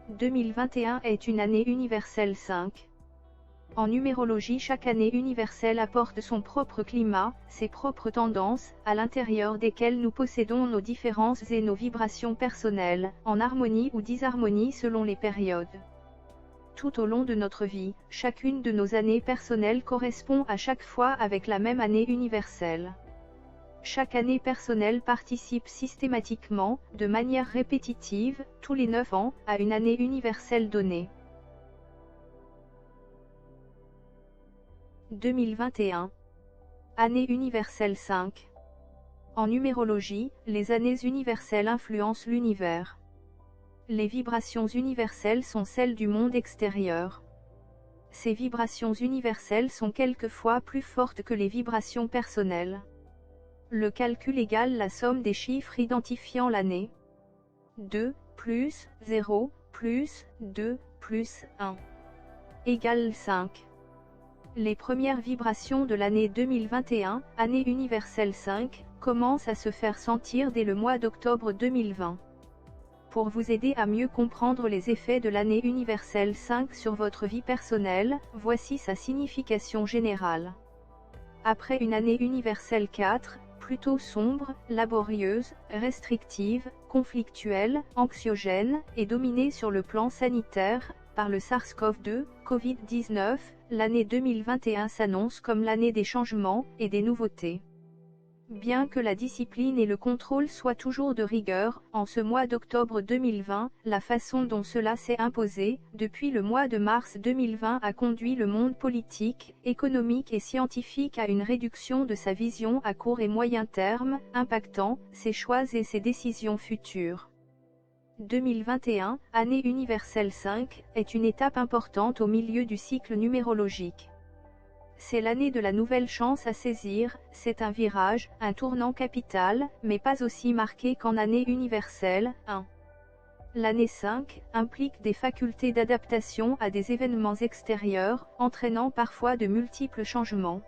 2021 est une année universelle 5. En numérologie, chaque année universelle apporte son propre climat, ses propres tendances, à l'intérieur desquelles nous possédons nos différences et nos vibrations personnelles, en harmonie ou disharmonie selon les périodes. Tout au long de notre vie, chacune de nos années personnelles correspond à chaque fois avec la même année universelle. Chaque année personnelle participe systématiquement, de manière répétitive, tous les 9 ans, à une année universelle donnée. 2021. Année universelle 5. En numérologie, les années universelles influencent l'univers. Les vibrations universelles sont celles du monde extérieur. Ces vibrations universelles sont quelquefois plus fortes que les vibrations personnelles. Le calcul égale la somme des chiffres identifiant l'année. 2 plus 0 plus 2 plus 1 égale 5. Les premières vibrations de l'année 2021, année universelle 5, commencent à se faire sentir dès le mois d'octobre 2020. Pour vous aider à mieux comprendre les effets de l'année universelle 5 sur votre vie personnelle, voici sa signification générale. Après une année universelle 4, plutôt sombre, laborieuse, restrictive, conflictuelle, anxiogène, et dominée sur le plan sanitaire, par le SARS-CoV-2, Covid-19, l'année 2021 s'annonce comme l'année des changements et des nouveautés. Bien que la discipline et le contrôle soient toujours de rigueur, en ce mois d'octobre 2020, la façon dont cela s'est imposé, depuis le mois de mars 2020 a conduit le monde politique, économique et scientifique à une réduction de sa vision à court et moyen terme, impactant ses choix et ses décisions futures. 2021, année universelle 5, est une étape importante au milieu du cycle numérologique. C'est l'année de la nouvelle chance à saisir, c'est un virage, un tournant capital, mais pas aussi marqué qu'en année universelle 1. L'année 5 implique des facultés d'adaptation à des événements extérieurs, entraînant parfois de multiples changements.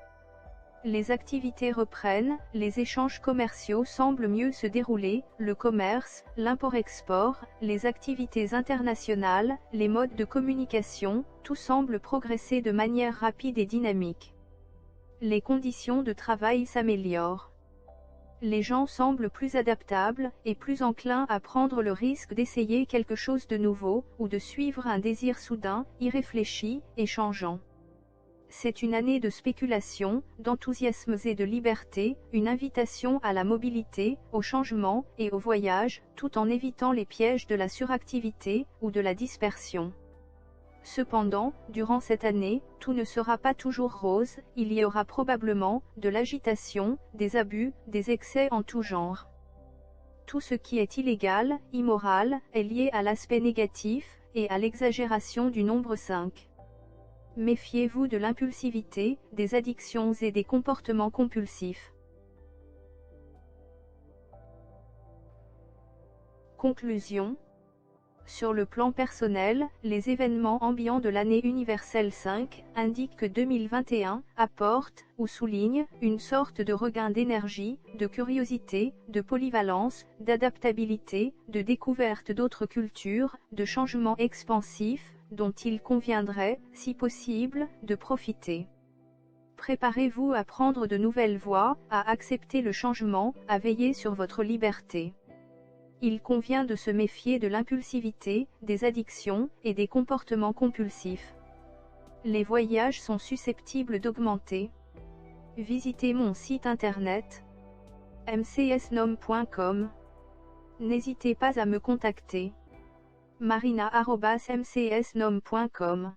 Les activités reprennent, les échanges commerciaux semblent mieux se dérouler, le commerce, l'import-export, les activités internationales, les modes de communication, tout semble progresser de manière rapide et dynamique. Les conditions de travail s'améliorent. Les gens semblent plus adaptables, et plus enclins à prendre le risque d'essayer quelque chose de nouveau, ou de suivre un désir soudain, irréfléchi, et changeant. C'est une année de spéculation, d'enthousiasme et de liberté, une invitation à la mobilité, au changement, et au voyage, tout en évitant les pièges de la suractivité, ou de la dispersion. Cependant, durant cette année, tout ne sera pas toujours rose, il y aura probablement, de l'agitation, des abus, des excès en tout genre. Tout ce qui est illégal, immoral, est lié à l'aspect négatif, et à l'exagération du nombre 5. Méfiez-vous de l'impulsivité, des addictions et des comportements compulsifs. Conclusion. Sur le plan personnel, les événements ambiants de l'année universelle 5 indiquent que 2021 apporte, ou souligne, une sorte de regain d'énergie, de curiosité, de polyvalence, d'adaptabilité, de découverte d'autres cultures, de changements expansifs, dont il conviendrait, si possible, de profiter. Préparez-vous à prendre de nouvelles voies, à accepter le changement, à veiller sur votre liberté. Il convient de se méfier de l'impulsivité, des addictions, et des comportements compulsifs. Les voyages sont susceptibles d'augmenter. Visitez mon site internet mcsnom.com. N'hésitez pas à me contacter. marina@mcsnom.com